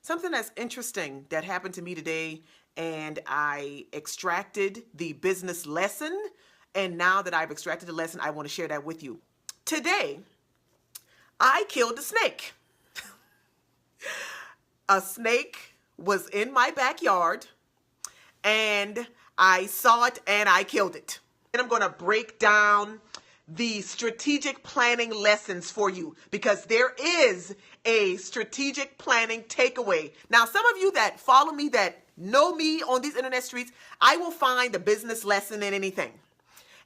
Something that's interesting that happened to me today, and I extracted the business lesson. And now that I've extracted the lesson, I want to share that with you. Today, I killed a snake. A snake was in my backyard, and I saw it and I killed it. And I'm going to break down the strategic planning lessons for you, because there is a strategic planning takeaway. Now, some of you that follow me, that know me on these internet streets, I will find a business lesson in anything.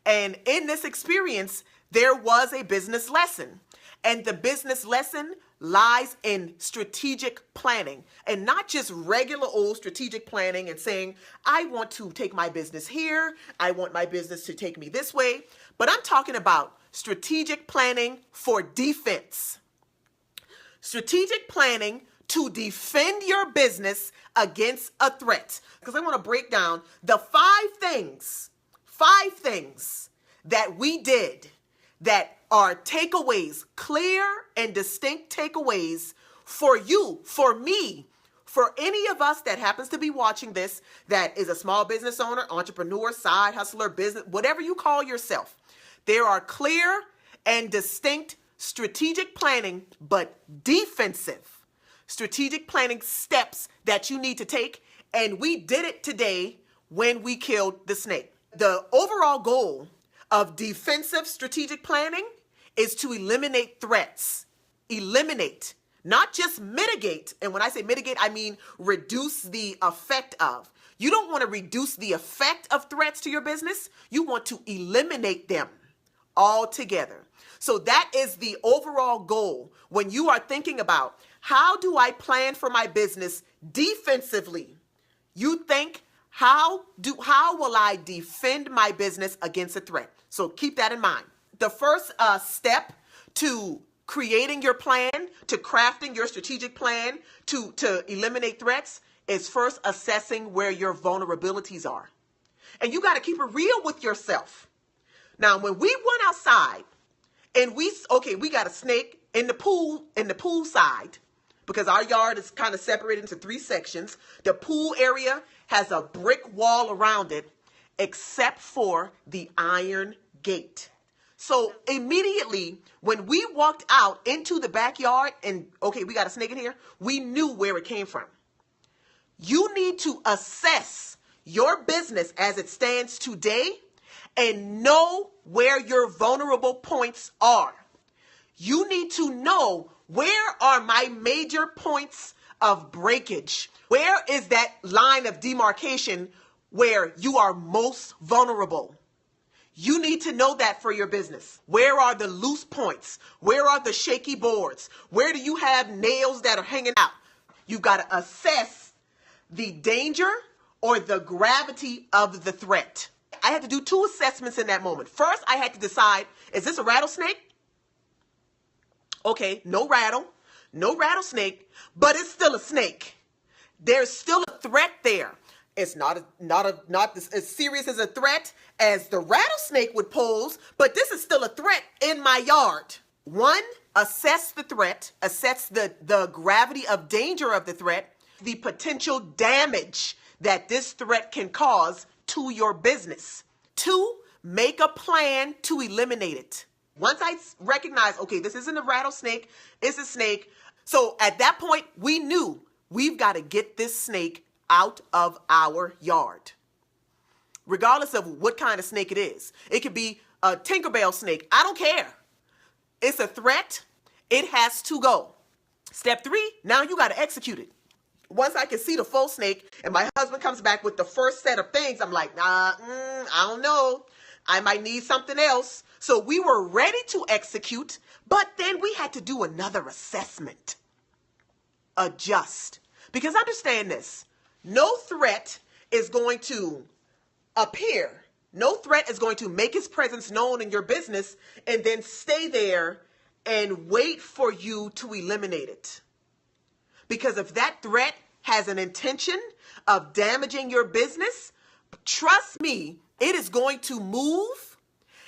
And in this experience, there was a business lesson. And the business lesson lies in strategic planning, and not just regular old strategic planning and saying, I want to take my business here. I want my business to take me this way. But I'm talking about strategic planning for defense. Strategic planning to defend your business against a threat. Because I want to break down the five things that we did that are takeaways, clear and distinct takeaways for you, for me, for any of us that happens to be watching this, that is a small business owner, entrepreneur, side hustler, business, whatever you call yourself. There are clear and distinct strategic planning, but defensive strategic planning steps that you need to take. And we did it today when we killed the snake. The overall goal of defensive strategic planning is to eliminate threats. Eliminate, not just mitigate. And when I say mitigate, I mean reduce the effect of. You don't want to reduce the effect of threats to your business. You want to eliminate them altogether. So that is the overall goal when you are thinking about, how do I plan for my business defensively? You think, how will I defend my business against a threat? So keep that in mind. The first step to creating your plan, to crafting your strategic plan to eliminate threats, is first assessing where your vulnerabilities are. And you got to keep it real with yourself. Now, when we went outside and we got a snake in the pool side, because our yard is kind of separated into three sections. The pool area has a brick wall around it, except for the iron gate. So immediately when we walked out into the backyard and, we got a snake in here, we knew where it came from. You need to assess your business as it stands today and know where your vulnerable points are. You need to know, where are my major points of breakage? Where is that line of demarcation where you are most vulnerable? You need to know that for your business. Where are the loose points? Where are the shaky boards? Where do you have nails that are hanging out? You've got to assess the danger or the gravity of the threat. I had to do two assessments in that moment. First, I had to decide, is this a rattlesnake? Okay, no rattlesnake, but it's still a snake. There's still a threat there. It's not as serious as a threat as the rattlesnake would pose, but this is still a threat in my yard. One, assess the threat, assess the gravity of danger of the threat, the potential damage that this threat can cause to your business. Two, make a plan to eliminate it. Once I recognize, this isn't a rattlesnake, it's a snake. So at that point, we knew we've got to get this snake out of our yard. Regardless of what kind of snake it is. It could be a Tinkerbell snake. I don't care. It's a threat. It has to go. Step 3, now you got to execute it. Once I can see the full snake and my husband comes back with the first set of things, I'm like, I don't know. I might need something else. So we were ready to execute, but then we had to do another assessment. Adjust. Because understand this, no threat is going to appear. No threat is going to make its presence known in your business and then stay there and wait for you to eliminate it. Because if that threat has an intention of damaging your business, trust me, it is going to move.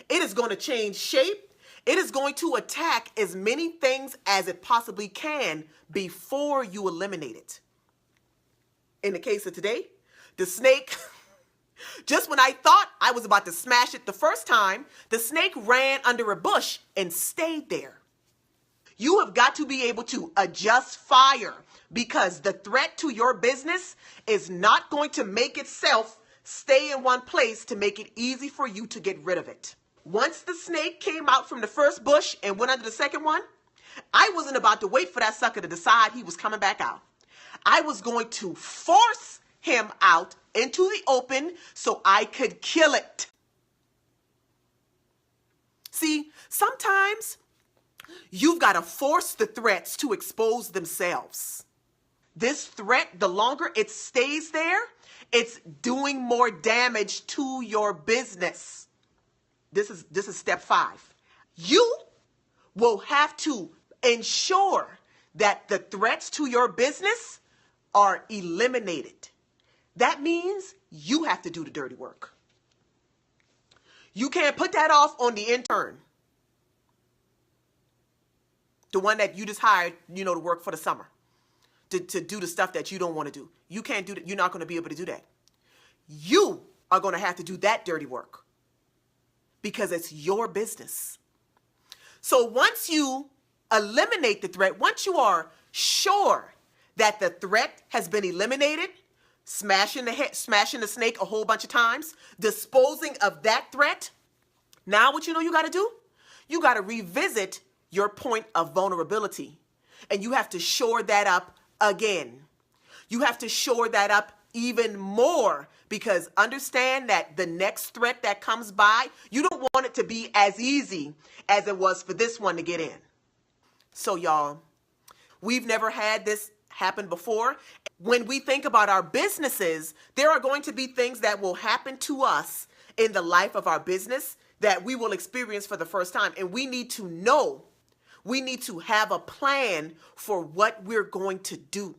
It is going to change shape. It is going to attack as many things as it possibly can before you eliminate it. In the case of today, the snake, just when I thought I was about to smash it the first time, the snake ran under a bush and stayed there. You have got to be able to adjust fire, because the threat to your business is not going to make itself stay in one place to make it easy for you to get rid of it. Once the snake came out from the first bush and went under the second one, I wasn't about to wait for that sucker to decide he was coming back out. I was going to force him out into the open so I could kill it. See, sometimes you've got to force the threats to expose themselves. This threat, the longer it stays there, it's doing more damage to your business. This is step 5. You will have to ensure that the threats to your business are eliminated. That means you have to do the dirty work. You can't put that off on the intern. The one that you just hired, to work for the summer, to do the stuff that you don't want to do. You can't do that. You're not going to be able to do that. You are going to have to do that dirty work because it's your business. So once you eliminate the threat, once you are sure that the threat has been eliminated, smashing the snake a whole bunch of times, disposing of that threat, now what you got to do? You got to revisit your point of vulnerability, and you have to shore that up again. You have to shore that up even more, because understand that the next threat that comes by, you don't want it to be as easy as it was for this one to get in. So y'all, we've never had this happen before. When we think about our businesses, there are going to be things that will happen to us in the life of our business that we will experience for the first time. And we need to know, we need to have a plan for what we're going to do.